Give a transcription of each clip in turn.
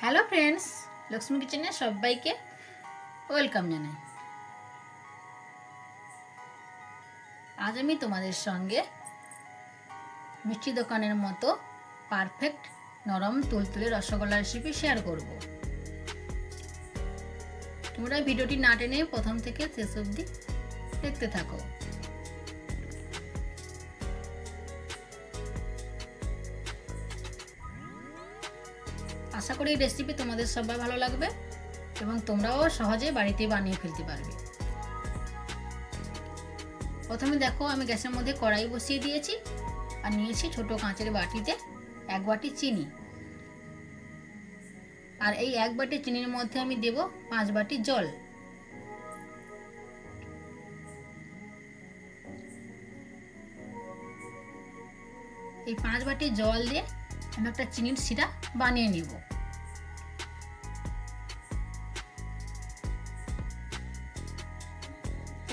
Hello friends, Lakshmi কিচেনে সবাইকে welcome জানাই। আজ আমি তোমাদের সঙ্গে মিষ্টি দোকানের মতো পারফেক্ট নরম তুলতুলে রসগোল্লা রেসিপি শেয়ার করব। তোমরা ভিডিওটি না টেনে প্রথম থেকে শেষ অবধি দেখতে থাকো। আশা করি এই রেসিপি তোমাদের সবাই ভালো লাগবে এবং তোমরাও সহজে বাড়িতে বানিয়ে ফেলতে পারবে। প্রথমে দেখো, আমি গ্যাসের মধ্যে কড়াই বসিয়ে দিয়েছি আর নিয়েছি ছোট কাঁচের বাটিতে 1 বাটি চিনি। আর এই 1 বাটি চিনির মধ্যে আমি দেব 5 বাটি জল। এই 5 বাটি জল দিয়ে আমি একটা চিনির শিরা বানিয়ে নেব।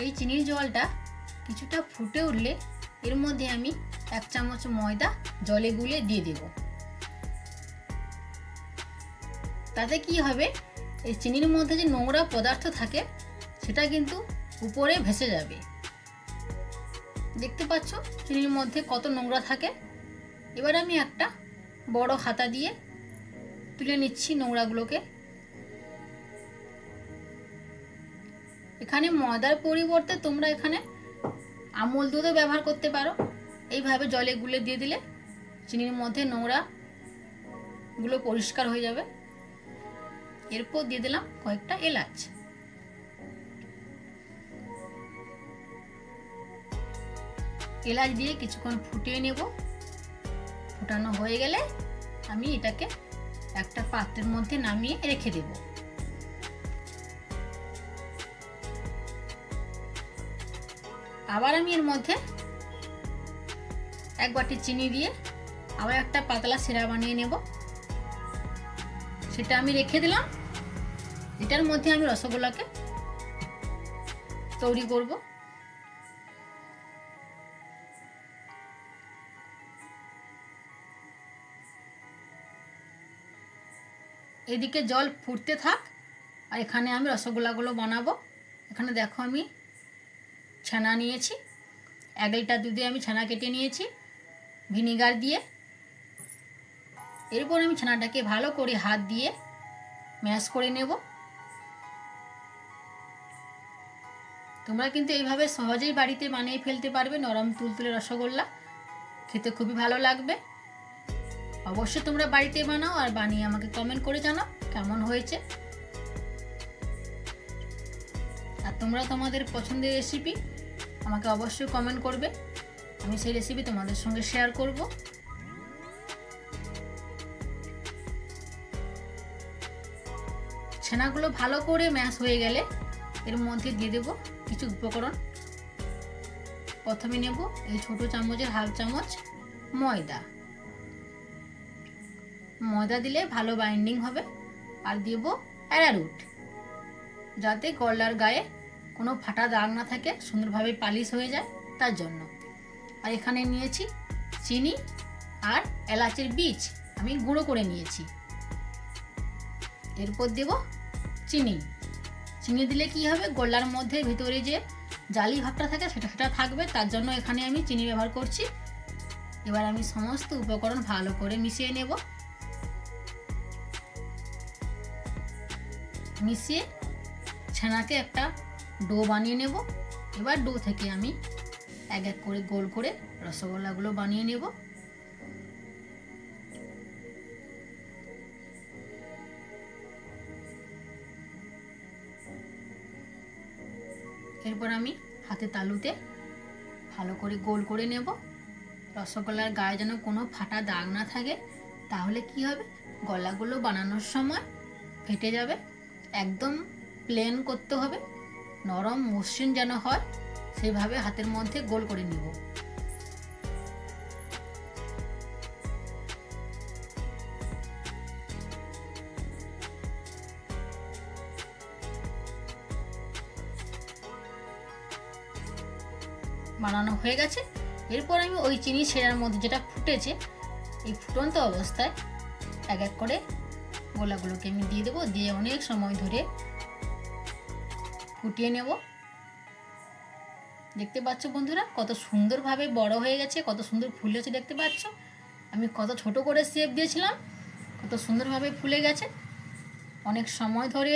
এই চিনির জলটা কিছুটা ফুটে উঠলে এর মধ্যে আমি 1 চামচ ময়দা জলে গুলে দিয়ে দেব। তাতে কি হবে, এই চিনির মধ্যে যে নোংরা পদার্থ থাকে সেটা কিন্তু উপরে ভেসে যাবে। দেখতে পাচ্ছ চিনির মধ্যে কত নোংরা থাকে। এবার আমি একটা বড় হাতা দিয়ে তুলে নিচ্ছি নোংরাগুলোকে। এখানে ময়দার পরিবর্তে তোমরা এখানে আমুল দুধও ব্যবহার করতে পারো। এইভাবে জলে গুলে দিয়ে দিলে চিনির মধ্যে নোংরা গুলো পরিষ্কার হয়ে যাবে। এরপর দিয়ে দিলাম কয়েকটা এলাচ। এলাচ দিয়ে কিছুক্ষণ ফুটিয়ে নেব। ফোটানো হয়ে গেলে আমি এটাকে একটা পাত্রের মধ্যে নামিয়ে রেখে দেব। আবার আমি এর মধ্যে 1 বাটি চিনি দিয়ে আবার একটা পাতলা শিরা বানিয়ে নেব। সেটা আমি রেখে দিলাম। এটার মধ্যে আমি রসগোল্লাকে তৈরি করব। এদিকে জল ফুটতে থাক আর এখানে আমি রসগোল্লাগুলো বানাবো। এখানে দেখো, আমি ছানা নিয়েছি। 1 লিটার দুধে আমি ছানা কেটে নিয়েছি ভিনিগার দিয়ে। এরপর আমি ছানাটাকে ভালো করে হাত দিয়ে ম্যাশ করে নেব। তোমরা কিন্তু এইভাবে সহজেই বাড়িতে বানিয়ে ফেলতে পারবে নরম তুলতুলে রসগোল্লা। খেতে খুবই ভালো লাগবে। অবশ্যই তোমরা বাড়িতে বানাও আর বানিয়ে আমাকে কমেন্ট করে জানাও কেমন হয়েছে। আর তোমরা তোমাদের পছন্দের রেসিপি আমাকে অবশ্যই কমেন্ট করবে। আমি সেই রেসিপি তোমাদের সঙ্গে শেয়ার করব। ছানাগুলো ভালো করে ম্যাশ হয়ে গেলে এর মধ্যে দিয়ে দেব কিছু উপকরণ। প্রথমে নেব এই ছোট চামচের 1/2 চামচ ময়দা। ময়দা দিলে ভালো বাইন্ডিং হবে। আর দেব অ্যারারুট, যাতে গলার গায়ে কোনো ফাটা দাগ না থাকে, সুন্দরভাবে পালিশ হয়ে যায় তার জন্য। আর এখানে নিয়েছি চিনি আর এলাচের বীজ, আমি গুঁড়ো করে নিয়েছি। এরপর দেব চিনি। চিনি দিলে কি হবে, গোল্লার মধ্যে ভিতরে যে জালি ভাবটা থাকে সেটা থাকবে, তার জন্য এখানে আমি চিনি ব্যবহার করছি। এবার আমি সমস্ত উপকরণ ভালো করে মিশিয়ে নেব। মিশিয়ে ছানাকে একটা ডো বানিয়ে নেব। এবার ডো থেকে আমি 1 করে গোল করে রসগোল্লাগুলো বানিয়ে নেব। এরপর আমি হাতে তালুতে ভালো করে গোল করে নেব। রসগোল্লার গায়ে যেন কোনো ফাটা দাগ না থাকে, তাহলে কি হবে, গলাগুলো বানানোর সময় ফেটে যাবে। একদম প্লেন করতে হবে, নরম মসৃণ যেন হয় সেইভাবে হাতের মধ্যে গোল করে নিব। বানানো হয়ে গেছে। এরপর আমি ওই চিনি শিরার মধ্যে যেটা ফুটেছে, এই ফুটন্ত অবস্থায় 1 করে গোলাগুলোকে আমি দিয়ে দেবো, দিয়ে অনেক সময় ধরে ফুটিয়ে নেব। দেখতে পাচ্ছ বন্ধুরা কত সুন্দরভাবে বড় হয়ে গেছে, কত সুন্দর ফুলেছে দেখতে পাচ্ছ। আমি কত ছোট করে শেপ দিয়েছিলাম, কত সুন্দরভাবে ফুলে গেছে। অনেক সময় ধরে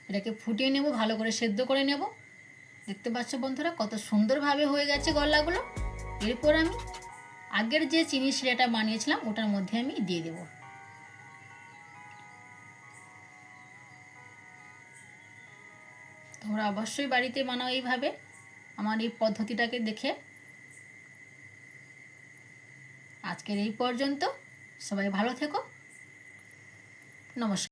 এটাকে ফুটিয়ে নেব, ভালো করে সেদ্ধ করে নেব। দেখতে পাচ্ছ বন্ধুরা কত সুন্দরভাবে হয়ে গেছে গল্লাগুলো। এরপর আমি আগের যে চিনি শিরাটা বানিয়েছিলাম ওটার মধ্যে আমি দিয়ে দেব। তোমরা অবশ্যই বাড়িতে বানাও এইভাবে আমার এই পদ্ধতিটাকে দেখে। আজকের এই পর্যন্ত, সবাই ভালো থেকো, নমস্কার।